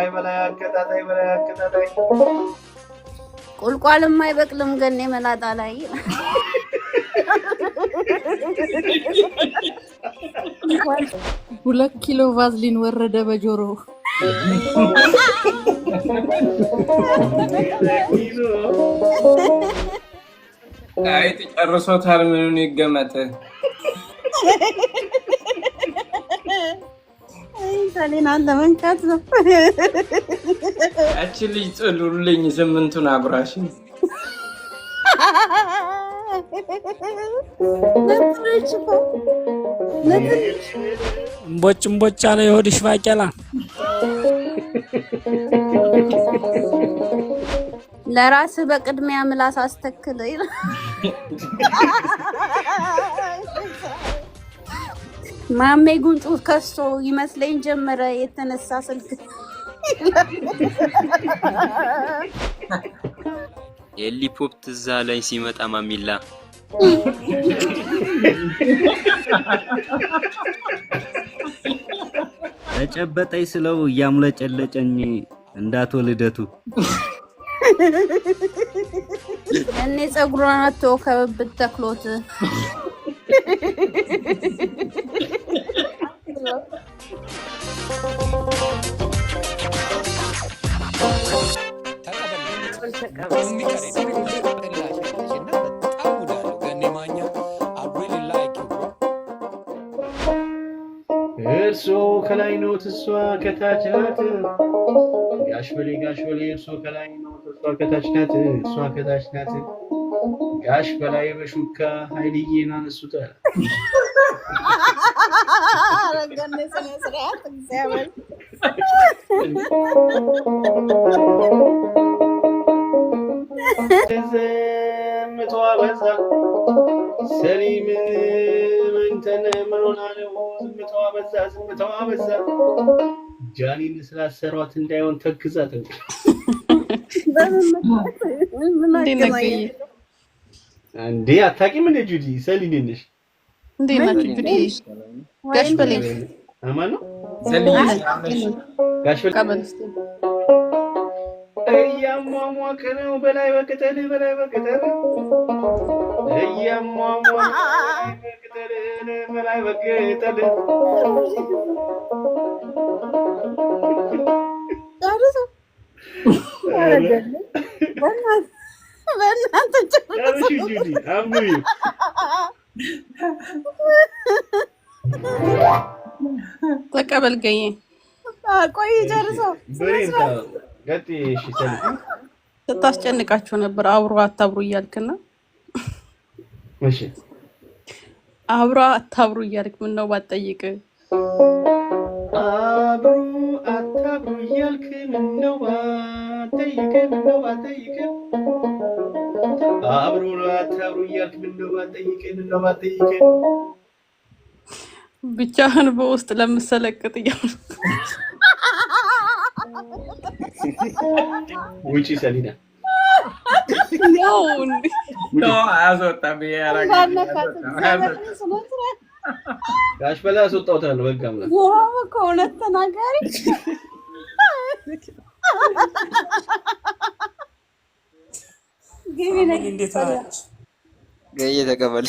አይ በላይ አከታታይ በላይ አከታታይ ቁልቋልም አይበቅልም ገኔ መላጣ ላይ 2 ኪሎ ቫዝሊን ወረደ በጆሮ አይ ተጨርሶታል ምኑን ይገመት ሰሊና ለመንካት ነው አቺ ልጅ ጥሉልኝ ስምንቱን አጉራሽን ቦጭ አለ ይሆድሽ ባቄላ ለራስ በቅድሚያ ምላስ አስተክል ማሜ ጉንጩ ከሶ ይመስለኝ ጀመረ የተነሳ ስልክ የሊፖፕ ትዛ ላይ ሲመጣ ማሚላ ተጨበጠኝ ስለው ያሙለጨለጨኝ እንዳትወልደቱ እኔ ጸጉሯን አጥቶ ከብብት ተክሎት እርሶ ከላይ ነው እሷ ከታች ናት ጋሽ በሌ እርሶ ከላይ ነው እሷ ከታች ናት እሷ ከታች ናት ጋሽ በላይ በሹካ ኃይልዬን አነሱት አረጋነ ስነ ስርዓት እግዚአብሔር ዘምቷ በዛ ሰሊም መንተነ ምሮና ነው ዝምታዋ በዛ ጃኒን ስላሰሯት እንዳይሆን ተግዛት እንዴ አታውቂም እንደ ጁዲ ሰሊን ነሽ እንዴ ናችሁ ጁዲ ጋሽ በሌ አማን ነው ሰሊን ጋሽ በሌ ቀበልስቲ እያሟሟቀ ነው በላይ በቅጠል እያሟሟቀ በላይ በቅጠል ተቀበል ገኝ ቆይ ጨርሰው ስታስጨንቃቸው ነበር አብሮ አታብሩ እያልክና እሺ አብሮ አታብሩ እያልክ ምን ነው ባትጠይቅ አብሮ አታብሩ እያልክ ምን ነው ባትጠይቅ አብሮ አታብሩ እያልክ ምን ነው ባትጠይቅ ብቻህን በውስጥ ለምሰለቅጥ እያልክ ውጪ ሰሊና ያው እንዴ ነው አዞታ ቢያራጋ ጋሽ በላ አስወጣውታል በጋም ነው ያው ከእውነት ተናጋሪ ግቢና እንዴት አለች ገየ ተቀበል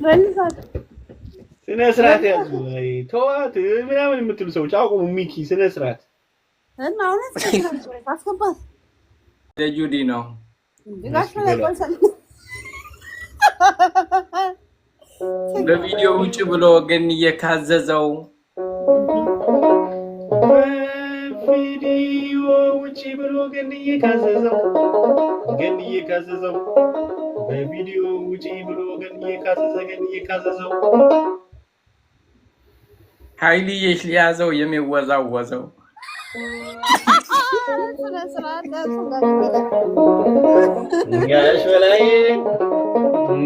መልሳት ስነ ስርዓት ያዙ አይ ተዋት ምናምን የምትሉ ሰዎች አቁሙ ሚኪ ስነ ስርዓት እና እውነት አስገባት ለጁዲ ነው ጋሽ በላይ ቆሰል በቪዲዮ ውጭ ብሎ ግን እየካዘዘው በቪዲዮ ውጭ ብሎ ግን እየካዘዘው በቪዲዮ ውጭ ብሎ ግን እየካዘዘው ኃይልዬሽ ሊያዘው የሚወዛወዘው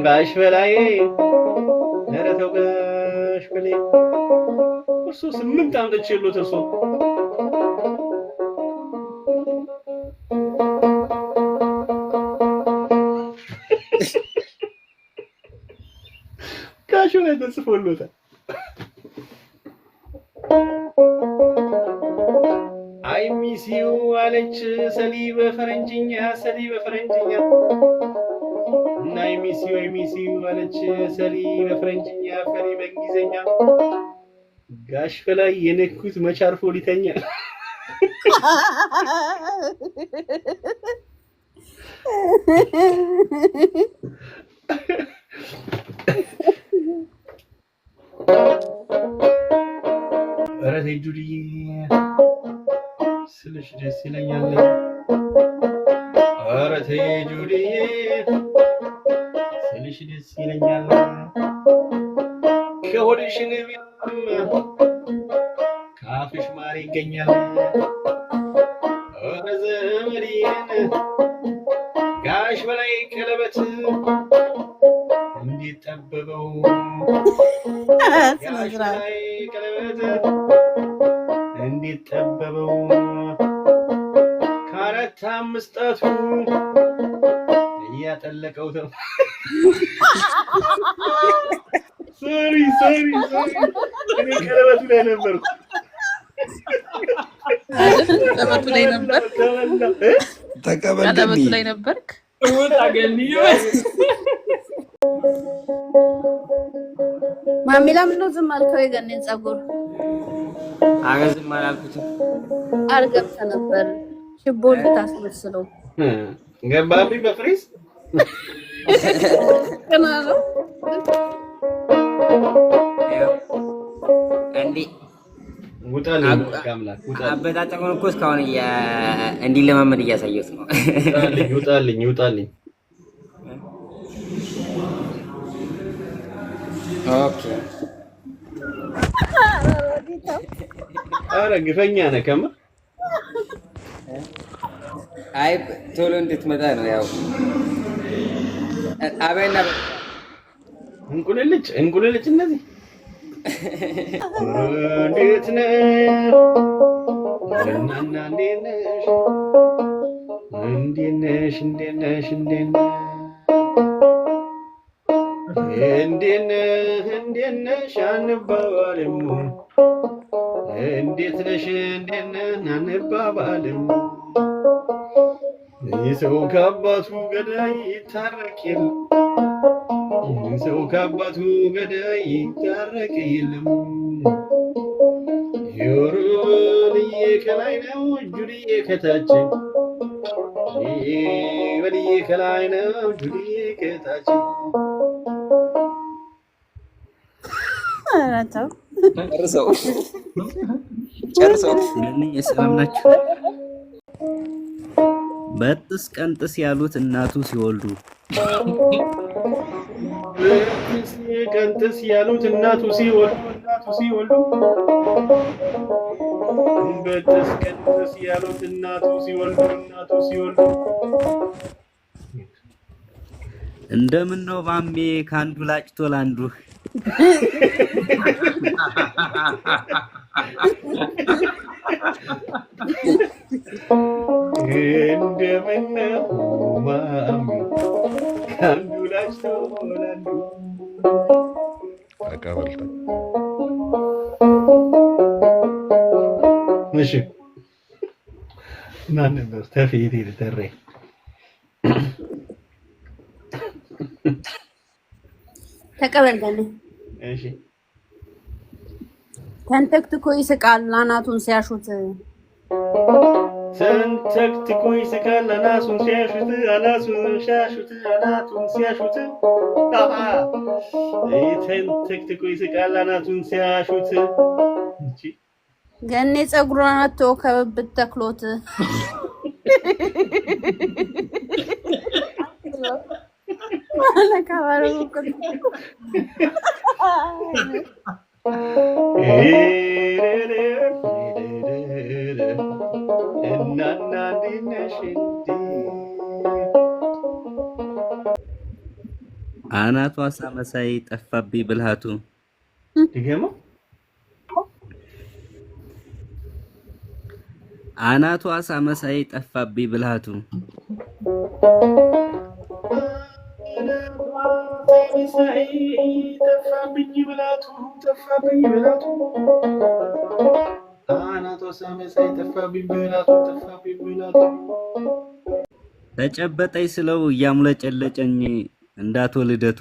ጋሽ በላይ ኧረ ተው ጋሽ በላይ እሱ 8 ዓመት ችሎት እሱ ጋሽ በላይ ተጽፎለታል ሚሲው አለች ሰሊ በፈረንጅኛ ናይ ሚሲው አለች ሰሊ በፈረንጅኛ ፈሪ በእንግሊዘኛ ጋሽ በላይ የነኩት መቻርፎ ሊተኛ ኧረ ተይ ጁልዬ ስልሽ ደስ ይለኛል ኧረ ተይ ጁልዬ ስልሽ ደስ ይለኛል ከሆድሽ ንቢያም ካፍሽ ማር ይገኛል ኧረ ዘመዴን ጋሽ በላይ ቀለበት እንዴት ጠበበው ጋሽ በላይ ቀለበት እንዴት ጠበበው ከአራት አምስት ጣቱ እያጠለቀው ተው ሶሪ እኔ ቀለበቱ ላይ ነበርኩ ቀለበቱ ላይ ነበር ቀለበቱ ላይ ነበርክ ማሚላ ምነው ዝም አልከው? የገኔን ጸጉር አገዝም አላልኩትም አልገብተ ነበር ሽቦ ልታስመስለው ገባብኝ በፍሪዝ ከናሎ እንዴ ውጣልኝ ካምላክ ውጣልኝ አበጣጠቁን እኮ እስካሁን እንዲለማመድ እያሳየሁት ነው ውጣልኝ ኦኬ ኧረ ግፈኛ ነህ ከምር አይ ቶሎ እንድትመጣ ነው ያው አበና እንቁልልጭ እነዚህ እንዴት ነህ እናና እንዴት ነሽ አንባባልም እንዴት ነሽ አንባባልም ሰው ከአባቱ ገዳይ ይታረቅ የለም ዮሩልዬ ከላይ ነው ጁልዬ ከታች በልዬ ከላይ ነው ጁልዬ ከታች ጨርሰው ለነኝ ሰላም ናችሁ በጥስ ቀንጥስ ያሉት እናቱ ሲወልዱ ቀንጥስ ያሉት እናቱ ሲወልዱ በጥስ ቀንጥስ ያሉት እናቱ ሲወልዱ እንደምን ነው ማሜ ካንዱ ላጭቶ ላንዱ እንደምን ነው ማሜ ካንዱ ላጭቶ ላንዱ ተቀበልታ እሺ ማን ነበር ተፊት ይተረ ተቀበል ገኔ እሺ ተንተክትኮ ይስቃል አናቱን ሲያሹት ተንተክትኮ ይስቃል አናቱን ሲያሹት ተንተክትኮ ይስቃል አናቱን ሲያሹት ገኔ ጸጉሯን አቶ ከብብት ተክሎት ካባሩ አናቷ ሳመሳይ ጠፋብኝ ብልሃቱ ድገሞ አናቷ ሳመሳይ ጠፋብኝ ብልሃቱ ጠፋብኝ ብላቱ አናቷ ክርስቶስ መሳይ ጠፋብኝ ብላቱ ጠፋብኝ ብላቱ ተጨበጠኝ ስለው እያሙለጨለጨኝ እንዳቶ ልደቱ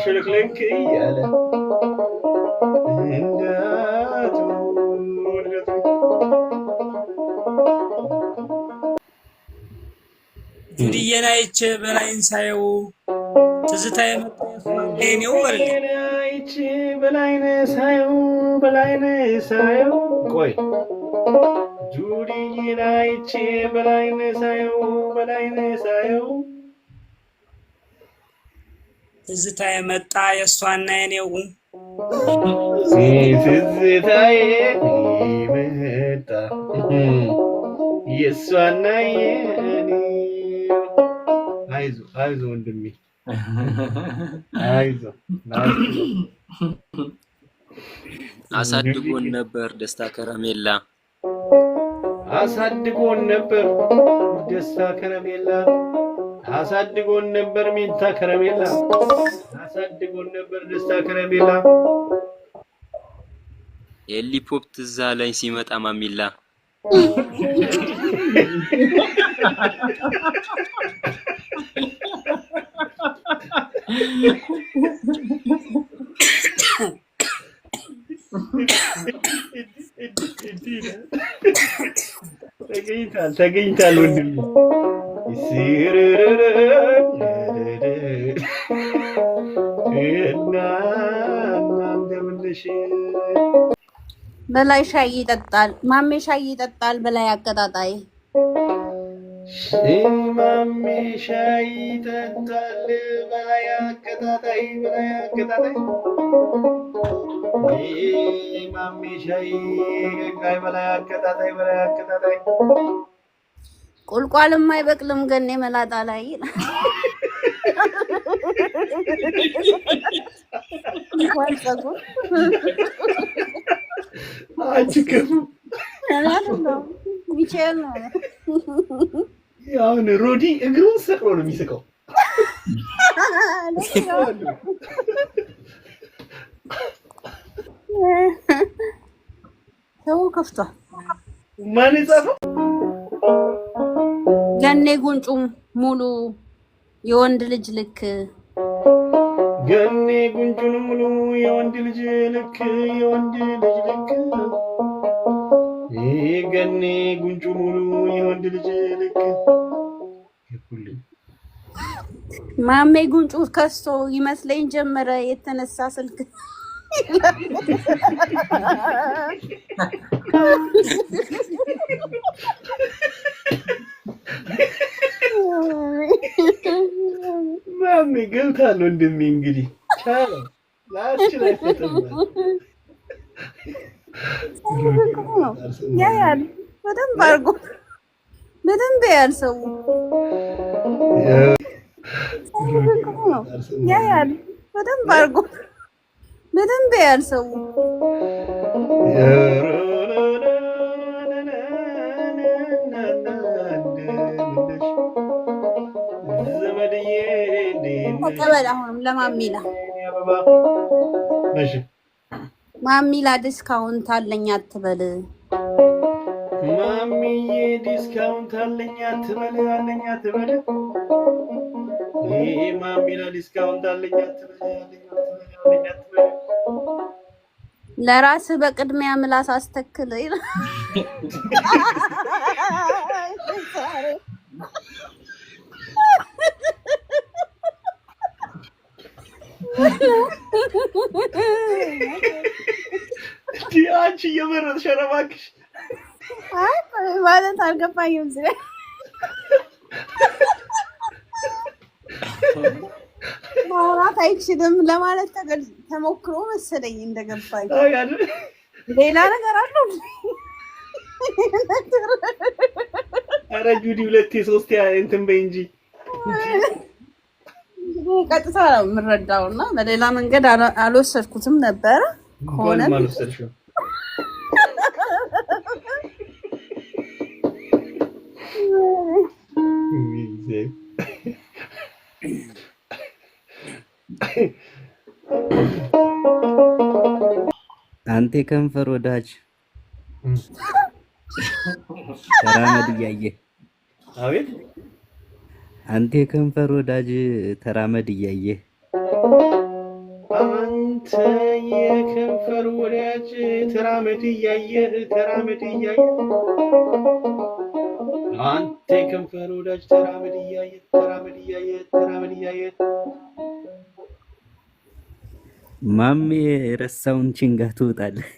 ሽልክልክ እያለ እንዳቱ ልደቱ ጁዲዬን አይቼ በላይን ሳየው ትዝታ የመጣው አይቼ በላይን ሳየው ቆይ ጁዲዬን አይቼ በላይን ሳየው ትዝታ የመጣ የእሷና የኔው ትዝታዬ መጣ የእሷና የኔው አይዞ ወንድሜ አይዞ አሳድጎን ነበር ደስታ ከረሜላ አሳድጎን ነበር ደስታ ከረሜላ አሳድጎን ነበር ሚንታ ከረሜላ አሳድጎን ነበር ደስታ ከረሜላ ኤሊፖፕ ትዝ አለኝ ሲመጣ ማሚላ ተገኝታል ወንድሜ እንደምንሽ በላይ ሻይ ይጠጣል ማሜ ሻይ ይጠጣል በላይ አቀጣጣይ ማሜ ሻይ ይጠጣል በላይ አቀጣጣይ ማሜ ሻይ በላይ አቀጣጣይ ቁልቋልም አይበቅልም ገኔ መላጣ ላይ አጭከፉ ሚቼል ነው ያውን ሮዲ እግሩን ሰቅሎ ነው የሚስቀው ሰው ከፍቷል ማን ይጻፈው ገኔ ጉንጩ ሙሉ የወንድ ልጅ ልክ ገኔ ጉንጩን ሙሉ የወንድ ልጅ ልክ ገኔ ጉንጩ ሙሉ የወንድ ልጅ ልክ ማሜ ጉንጩ ከስቶ ይመስለኝ ጀመረ የተነሳ ስልክ ማሜ ገብታል ወንድሜ እንግዲህ ቻለ ላስችል አይፈጥም ያያል በደንብ አድርጎ በደንብ ያያል ሰው ያያል በደንብ አድርጎ በደንብ ያያል ሰው ተቀበል አሁንም ለማሚላ እሺ ማሚላ ዲስካውንት አለኝ አትበል ማሚዬ ዲስካውንት አለኝ አትበል ማሚላ ዲስካውንት አለኝ አትበል ለራስ በቅድሚያ ምላስ አስተክል አንቺ እየመረጥሽ ኧረ እባክሽ ማለት አልገባኝም ዝም ማውራት አይችልም ለማለት ተሞክሮ መሰለኝ እንደገባኝ ሌላ ነገር አለው ኧረ ጁዲ ሁለቴ ሶስቴ እንትን በይ እንጂ ቀጥታ ነው የምረዳውና በሌላ መንገድ አልወሰድኩትም ነበረ ሆነ አልወሰድሽም አንተ ከንፈር ወዳጅ ተራመድ እያየህ አቤት አንተ ከንፈር ወዳጅ ተራመድ እያየህ አንተ የከንፈር ወዳጅ ተራመድ እያየህ አንተ የከንፈር ወዳጅ ተራመድ እያየህ ማሜ የረሳውን ችንጋ ትወጣለህ።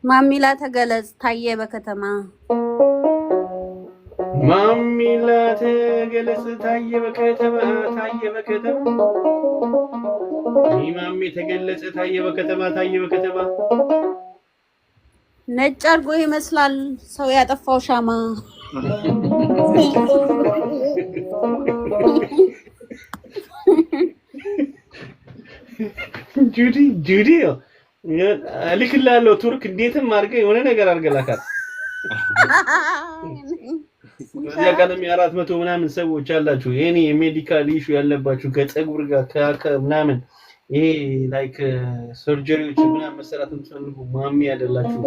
ማሚላ ተገለጽ ታየ በከተማ ማሚላ ተገለጽ ታየ በከተማ ማሚ ተገለጽ ታየ በከተማ ነጭ አርጎ ይመስላል ሰው ያጠፋው ሻማ ጁዲ እልክልሃለሁ ቱርክ እንዴትም አድርገህ የሆነ ነገር አድርገላካል። በዚህ አካዳሚ 400 ምናምን ሰዎች አላችሁ የኔ ሜዲካል ኢሹ ያለባችሁ ከፀጉር ጋር ምናምን ይሄ ላይክ ሰርጀሪዎች ምናምን መሰራት የምትፈልጉ ማሚ ያደላችሁ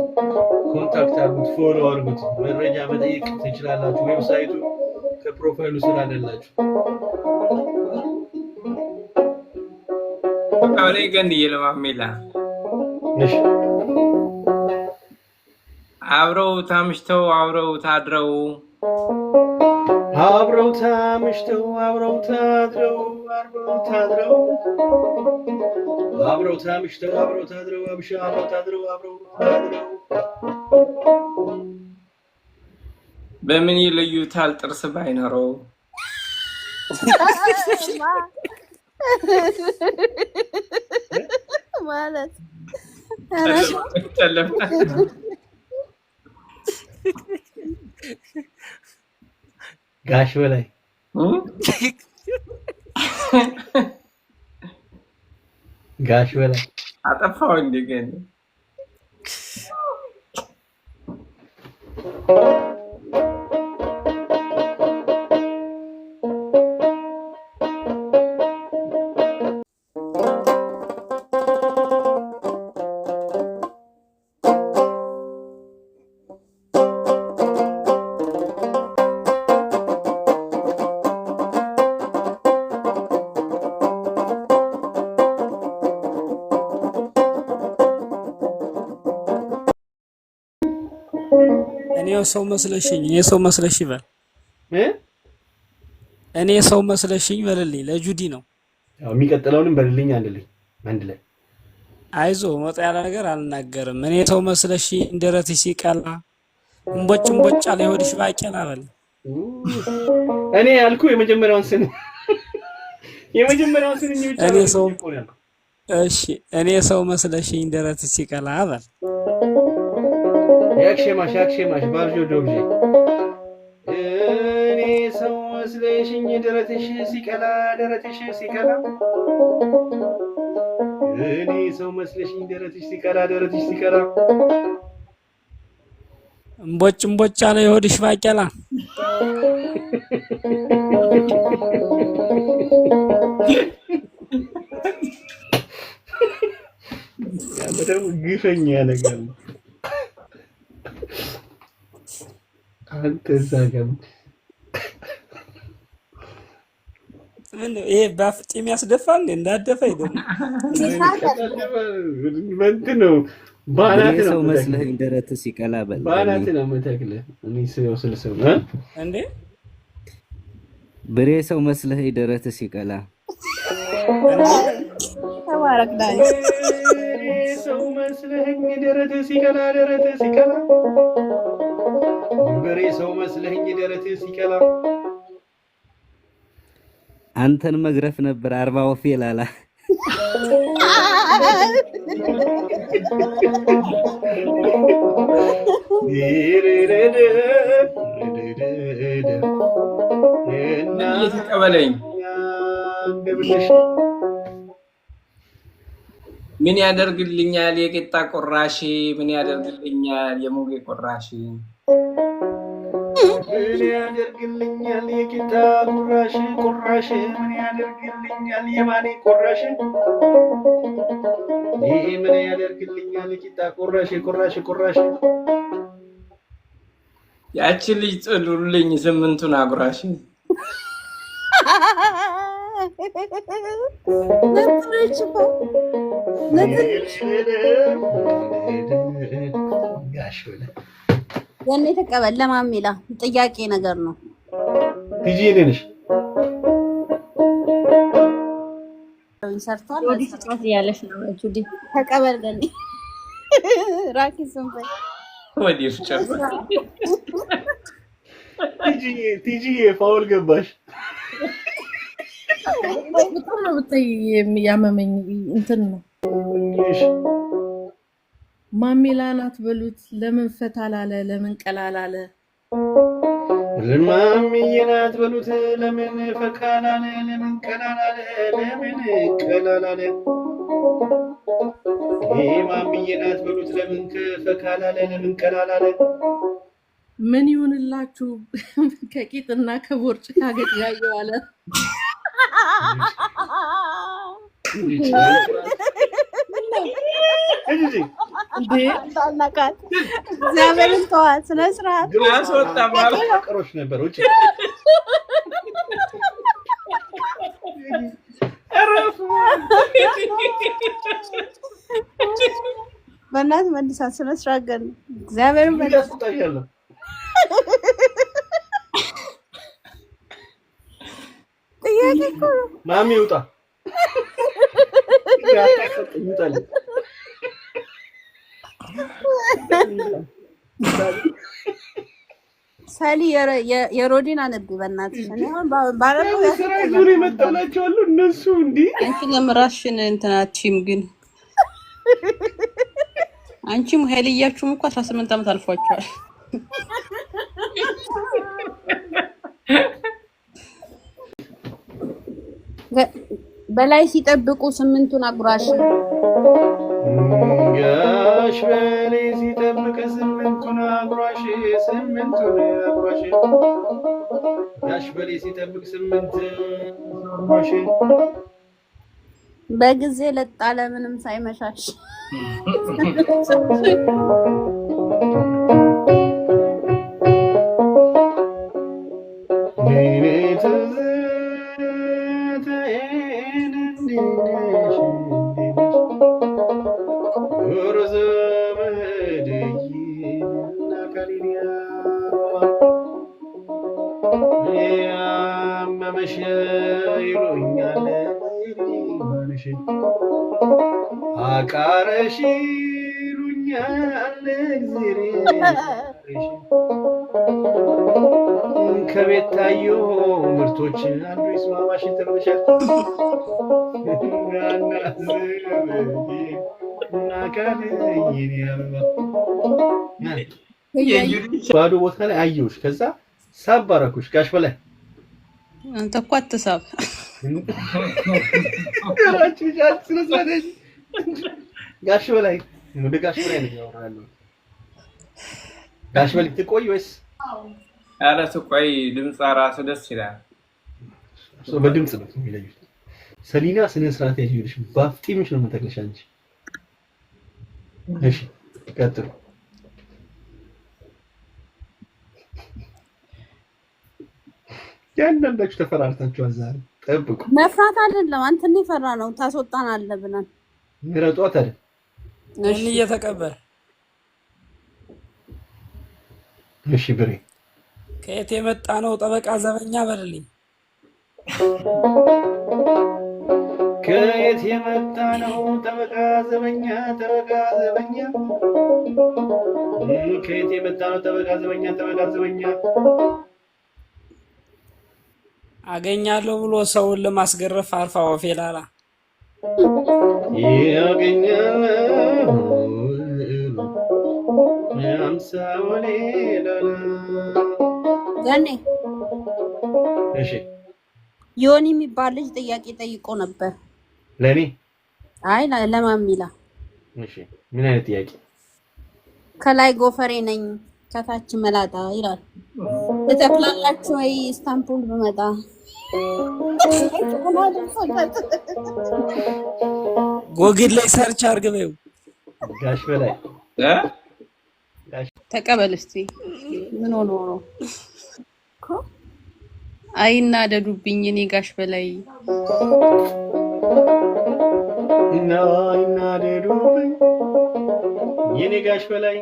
ኮንታክት አድርጉት፣ ፎሎ አድርጉት፣ መረጃ መጠየቅ ትችላላችሁ። ዌብሳይቱ ከፕሮፋይሉ ስራ አይደላችሁ። አውሬ ገን ይለማሚላ እሺ አብረው ታምሽተው አብረው ታድረው አብረው ታምሽተው አብረው ታድረው አብረው ታምሽተው አብረው ታድረው አብረው ታድረው በምን ይለዩታል ጥርስ ባይኖረው ማለት ጋሽ በላይ አጠፋው እንደገና እኔ ሰው መስለሽ ይበል እኔ ሰው መስለሽኝ በልልኝ ለጁዲ ነው። ያው የሚቀጥለውንም በልልኝ አንድ ላይ አይዞ ወጣ ያለ ነገር አልናገርም። እኔ ሰው መስለሽኝ እንደረትሽ ሲቀላ እንቦጭ አለ ሆድሽ ባቄላ በል። እኔ ያልኩ የመጀመሪያውን ስን ብቻ እኔ ሰው እሺ እኔ ሰው መስለሽኝ እንደረትሽ ሲቀላ በል። ያክሽማሽ ባርጆ ዶብጂ እኔ ሰው መስለሽኝ ደረትሽ ሲቀላ እኔ ሰው መስለሽኝ ደረትሽ ሲቀላ እንቦጭ አለ የሆድሽ ባቄላ ያ በደም ግፈኛ ነገር ነው። አንተ ዛገም ምን ይሄ ባፍጥ የሚያስደፋል እንዳደፈ አይደለም ነው። ባናት ሰው መስለህ ደረት ሲቀላ በል ባናት ነው መተክለህ እኔ ሰው ስለሰው እንዴ ብሬ ሰው መስለህ ደረት ሲቀላ ተባረክ ዳኒ ሰው መስለህ ደረት ሲቀላ ብሬ ሰው መስለህ ደረት ሲቀላ አንተን መግረፍ ነበር 40 ወፌ ላላ እየተቀበለኝ ምን ያደርግልኛል የቂጣ ቁራሽ ምን ያደርግልኛል የሙጌ ቁራሽ ምን ያደርግልኛል የቂጣ ቁራሽ ቁራሽ ምን ያደርግልኛል የማኔ ቁራሽ ይሄ ምን ያደርግልኛል የቂጣ ቁራሽ ቁራሽ ቁራሽ ያቺ ልጅ ጥሉልኝ ስምንቱን አጉራሽ ጋሽ ወለ የኔ ተቀበል ለማሚላ ጥያቄ ነገር ነው። ቲጂ ነሽ ሰርቷል ወዲ ስጣት ያለሽ ነው ጁዲ ተቀበል ገኒ ራኪ ሰንበ ወዲ ፍጨር ቲጂ ፋውል ገባሽ በጣም ነው ያመመኝ እንትን ነው ማሚላ ናት በሉት ለምን ፈታላለ ለምን ቀላላለ ማሚዬ ናት በሉት ለምን ፈካላለ ለምን ቀላላለ ለምን ቀላላለ ይሄ ማሚዬ ናት በሉት ለምን ፈካላለ ለምን ቀላላለ ምን ይሁንላችሁ ከቂጥና ከቦርጭ ካገጭ ያየዋለ እግዚአብሔርን ተዋት ስነ ስርዓት ያስወጣ ማለት ቀሮች ነበር ውጭ በእናትህ መልሳት ስነ ስርዓት ገን እግዚአብሔርን ያስወጣሻለሁ ጥያቄ እኮ ማሚ ውጣ ይውጣል ሳሊ የሮዲን አንብ በእናትሽ እኔ አሁን ባረቀው ስራ ዙሪ መጣላቸው አሉ እነሱ እንዴ አንቺ ለምራሽን እንትናቺም ግን አንቺም ኃይልያችሁም እኮ 18 ዓመት አልፏቸዋል። በላይ ሲጠብቁ ስምንቱን አጉራሽ ጋሽ በላይ ሲጠብቅ ስምንቱን አጉራሽ ጋሽ በላይ ሲጠብቅ ስምንቱን አጉራሽ በጊዜ ለጣለ ምንም ሳይመሻሽ አቃረሽ ይሉኛል እግዚአብሔር ከቤት ታዩ ምርቶች አንዱ ይስማማሽ ተርበሻል ባዶ ቦታ ላይ አየሁሽ ከዛ ሳባረኩሽ ጋሽ በላይ አንተ እኮ አትሳብ ጋሽ በላይ ወደ ጋሽ በላይ ነው ያወራለው ጋሽ በላይ ትቆይ ወይስ ኧረ ትቆይ ድምጿ ራሱ ደስ ይላል በድምጽ ነው የሚለዩት ሰሊና ስነ ስርዓት ያዥልሽ ባፍጢምሽ ነው የምትተክልሽ አንቺ እሺ ቀጥሉ ያንዳንዳችሁ ተፈራርታችኋል ዛሬ ጠብቁ መፍራት አይደለም አንተ እንደ ፈራ ነው ታስወጣናለህ ብለን ምረጧት አይደል እሺ እየተቀበል እሺ ብሬ ከየት የመጣ ነው ጠበቃ ዘበኛ በልልኝ ከየት የመጣ ነው ጠበቃ ዘበኛ ከየት የመጣ ነው ጠበቃ ዘበኛ አገኛለሁ ብሎ ሰውን ለማስገረፍ አርፋ ወፌላላ ያገኛለሁ ያምሳው ሌላ ገኔ እሺ ዮኒ የሚባል ልጅ ጥያቄ ጠይቆ ነበር ለኔ አይ ለማሚላ እሺ ምን አይነት ጥያቄ ከላይ ጎፈሬ ነኝ ከታች መላጣ ይላል ተጠቅላላችሁ ወይ ኢስታንቡል በመጣ ጎግል ላይ ሰርች አድርግ በይው። ጋሽ በላይ ተቀበል እስቲ ምን ሆኖ ነው አይናደዱብኝ እኔ ጋሽ በላይ ይናደዱብኝ የኔ ጋሽ በላይ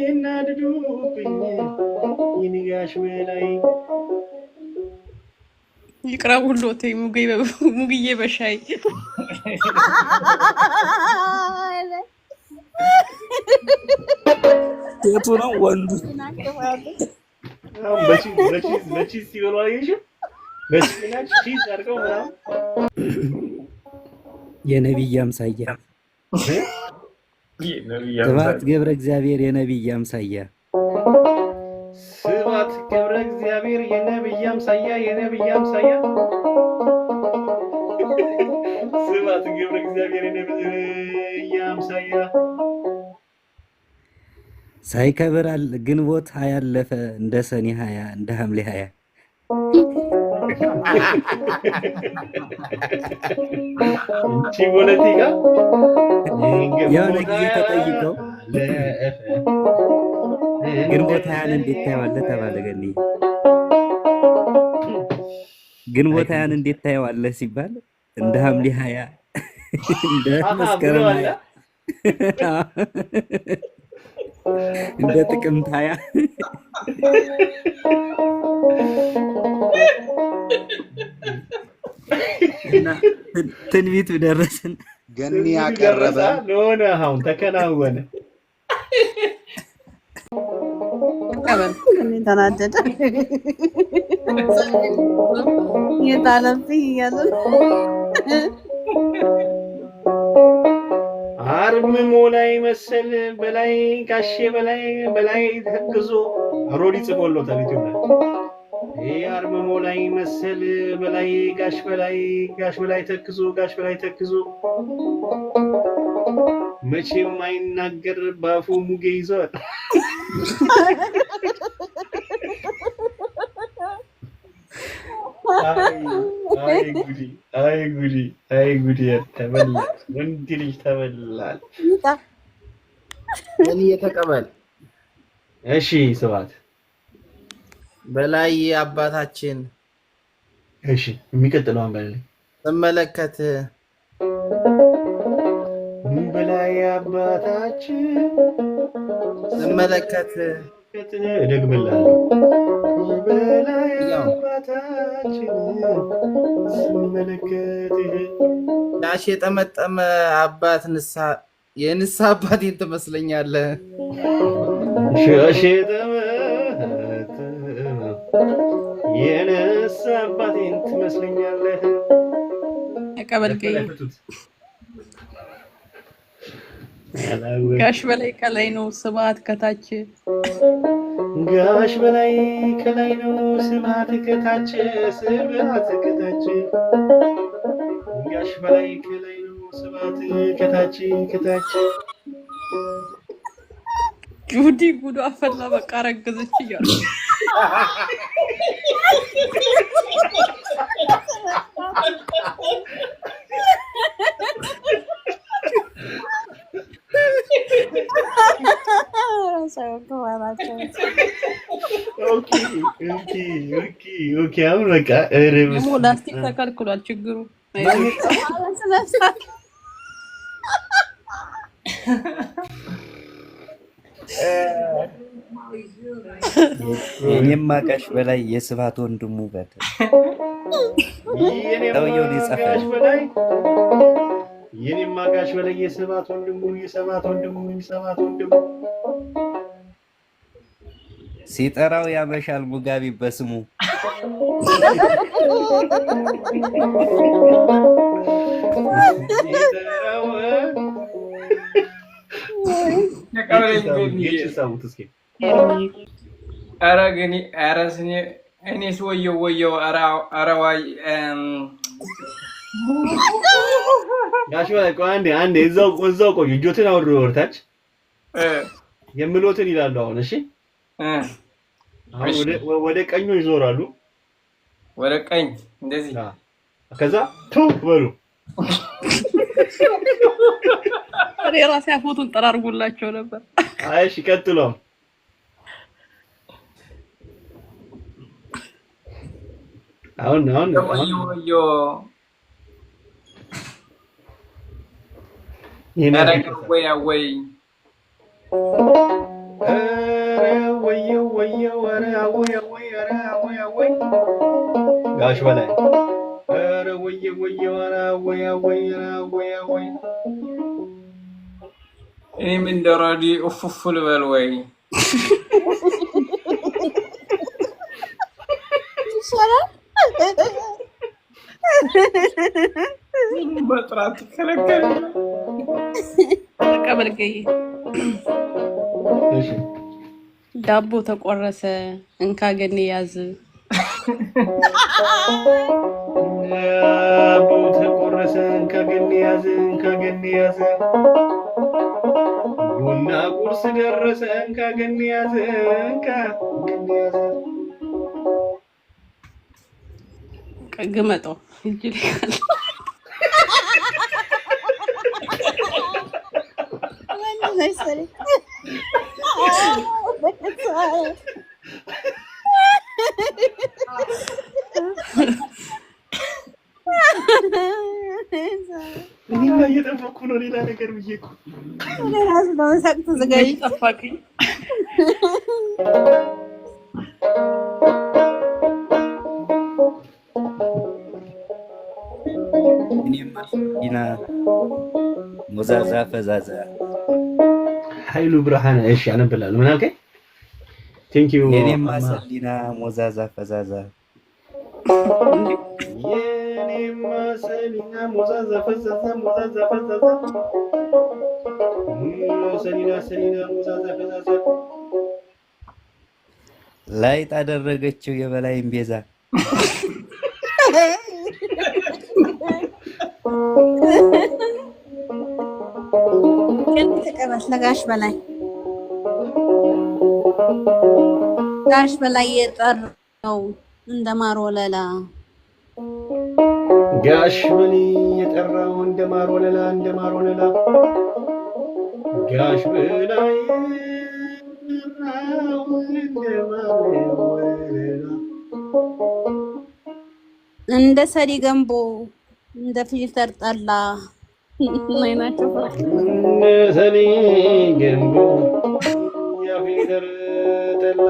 ይናደዱብኝ የኔ ጋሽ በላይ ይቅረቡልዎት ሙግዬ በሻይ ሴቱ ነው ወንዱ በቺዝ ሲበሉ አየሽው በቺዝ ቺዝ አድርገው ምናምን የነብይ አምሳያ ስብሐት ገብረ እግዚአብሔር የነብይ አምሳያ ስብሐት ገብረ እግዚአብሔር የነብይ አምሳያ የነብይ አምሳያ ስብሐት ገብረ እግዚአብሔር የነብይ አምሳያ ሳይከብራል ግንቦት 20 አለፈ እንደ ሰኔ 20 እንደ ሐምሌ 20 እንቺ ፖለቲካ የሆነ ጊዜ ተጠይቀው ግንቦት 20 እንዴት ታየዋለህ ተባለ። ገኒ ግንቦት 20 እንዴት ታየዋለህ ሲባል እንደ ሐምሌ 20 እንደ መስከረም 20 እንደ ጥቅምት 20 እና ትንቢቱ ደረሰን። ገኒ ያቀረበ ለሆነ አሁን ተከናወነ። ቀበል ከኔ ተናደደ የታለብኝ እያለ አርምሞ ላይ መሰል በላይ ጋሼ በላይ ተግዞ ሮዲ ጽፎሎታል ኢትዮጵያ አርምሞ ላይ መሰል በላይ ጋሽ በላይ ተክዞ መቼም አይናገር ባፉ ሙጌ ይዟል። አይ ጉዲ ተበላ ወንድ ልጅ ተበላል። እኔ የተቀበል እሺ ስብሐት በላይ አባታችን እሺ የሚቀጥለው አንበል ተመለከት በላይ አባታችን ተመለከት እደግምልሃለሁ በላይ አባታችን ስመለከት ዳሽ የጠመጠመ አባት የንሳ አባቴን ትመስለኛለህ። ሻሽ የጠመጠመ የንሳ አባቴን ትመስለኛለህ። ተቀበልከኝ ጋሽ በላይ ከላይ ነው ስብሐት ከታች ጋሽ በላይ ከላይ ነው ስብሐት ከታች ጋሽ በላይ ከላይ ነው ስብሐት ከታች ጁዲ ጉዱ አፈላ በቃ ረገዘች እያሉ ኦኬ አሁን በቃ ላስቲክ ተከልክሏል። ችግሩ የኔማ ጋሽ በላይ የስብሐት ወንድሙ በል ሰውየውን የጻፈው የኔማ ጋሽ በላይ የስብሐት ወንድሙ ሲጠራው ያመሻል ሙጋቢ በስሙ እኔስ ወየው አረዋይ ጋሽ በላይ ቆይ አንዴ እዛው ቆዩ። እጆትን አውርዱ ወርታች የምሎትን ይላሉ። አሁን እሺ አሁን ወደ ቀኙ ይዞራሉ። ወደ ቀኝ እንደዚህ ከዛ ቱ በሉ። ራሴ ፎቶን ጠራርጉላቸው ነበር። አይ እሺ ቀጥሉ። አሁን ወዮ ወይ ጋሽ በላይ እኔም እንደራዲ ኡፍፍ ልበል ወይ በጥራት ከለከለ ቀበልገይ እሺ ዳቦ ተቆረሰ እንካ ገኔ ያዝ ዳቦ ተቆረሰ እንካ ገኔ ያዝ ቡና ቁርስ ደረሰ እንካ ገኔ ያዝ ግመጦ እንጂ እኔማ እየጠበኩ ነው ሌላ ነገር ብዬ እኮ ራስ ነው ሳቅቱ ዘጋይ ጠፋቅኝ እኔማ ሞዛዛ ፈዛዛ ኃይሉ ብርሃን እሺ አነብላለሁ። ምን አልከኝ? ቴንክ ዩ የኔማ ሰሊና ሞዛዛ ፈዛዛ የኔማ ሰሊና ሞዛዛ ፈዛዛ ሰሊና ሞዛዛ ፈዛዛ ላይጥ አደረገችው የበላይን ቤዛ ተቀበል ለጋሽ በላይ ጋሽ በላይ የጠራው እንደማር ወለላ ጋሽ በላይ የጠራው እንደማር ወለላ ጋሽ በላይ የጠራው እንደማር ወለላ እንደ ሰሪ ገንቦ እንደ ፊልተር ጠላ ናይናቸው ሰኒ ገንቦ የፊልተር ጠላ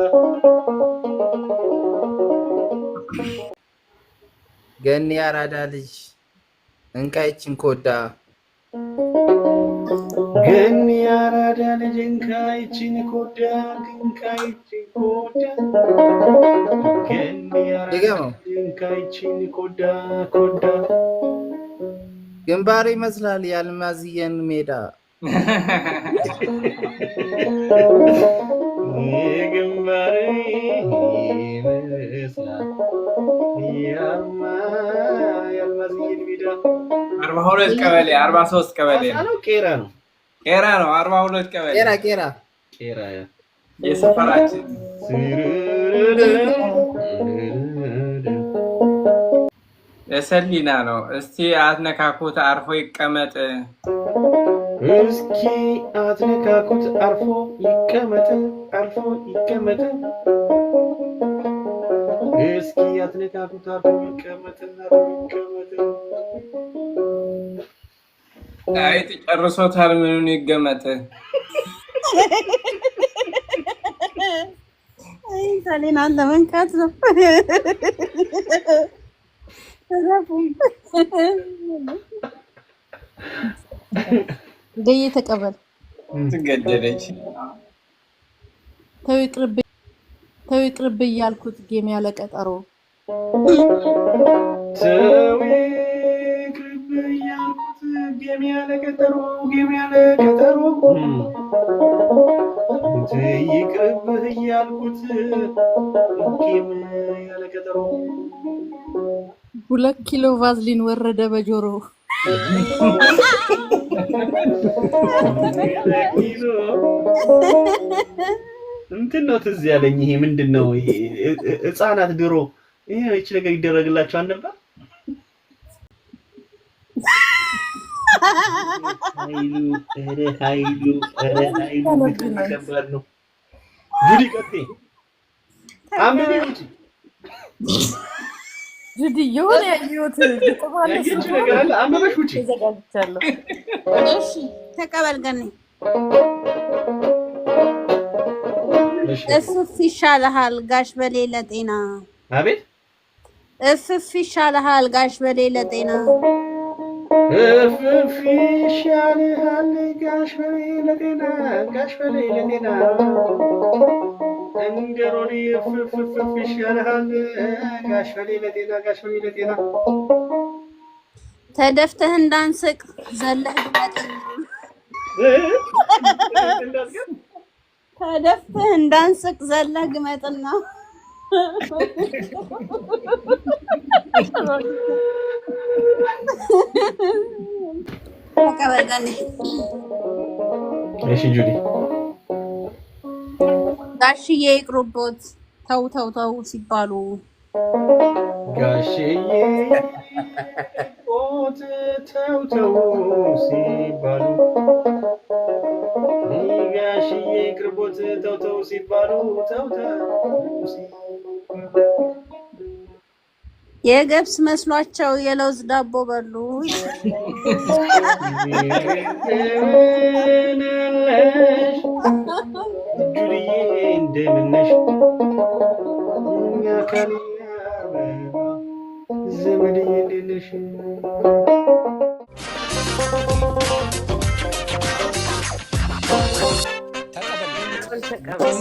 ገኒ አራዳ ልጅ እንካይችን ኮዳ ገኒ አራዳ ልጅ እንካይችን ኮዳ ገኒ አራዳ እንካይችን ኮዳ ግንባር ይመስላል ያልማዝየን ሜዳ ግንባር ይመስላል ያልማዝየን ሜዳ 42 ቀበሌ 43 ቀበሌ ነው። ቄራ ነው 42 ቀበሌ ቄራ የሰፈራችን ለሰሊና ነው። እስቲ አትነካኩት አርፎ ይቀመጥ። እስኪ አትነካኩት አርፎ ይቀመጥ። እስኪ አትነካኩት አርፎ ይቀመጥ። አይጥ ጨርሶታል ምኑን ይገመጥ። አይ ሰሊና ለመንካት ነው። ገይ ተቀበል ትገደለች። ተው ይቅርብ እያልኩት ጌም ያለ ቀጠሮ ሰው ይቅርብ እያልኩት ጌም ያለ ቀጠሮ ይቅርብ እያልኩት ጌም ያለ ቀጠሮ 2 ኪሎ ቫዝሊን ወረደ በጆሮ እንትን ነው ትዝ ያለኝ። ይሄ ምንድነው? ይሄ ህፃናት ድሮ ይሄ እቺ ነገር ይደረግላቸው አልነበር? ኃይሉ ከባድ ነው። ጁዲ ቀጤ አምኔ ውጪ ጁዲ የሆነ ያየሁት ያየች ነገር አለ። አመበሽ ውጪ ተዘጋጅቻለሁ። እሺ ተቀበል ገኒ። እፍፍ ይሻልሃል ጋሽ በሌለ ጤና። አቤት እፍፍ ይሻልሃል ጋሽ በሌለ ጤና። እፍፍ ይሻልሃል ጋሽ በሌለ ጤና እንገሮኒ እፍፍ ይሻልሃል ጋሽ በሌለ ጤና ተደፍተህ እንዳንስቅ ዘለህ ግመጥና ተደፍተህ እንዳንስቅ ዘለህ ግመጥና ተቀበልገኒ። እሺ ጁዲ ጋሽዬ ይቅሩቦት ተው ሲባሉ ጋሽዬ ኦት ተው ሲባሉ ጋሽዬ ይቅርቦት ተው ሲባሉ የገብስ መስሏቸው የለውዝ ዳቦ በሉ። ጁዲዬ እንደምነሽ ዘመድዬ እንደነሽ ተቀበል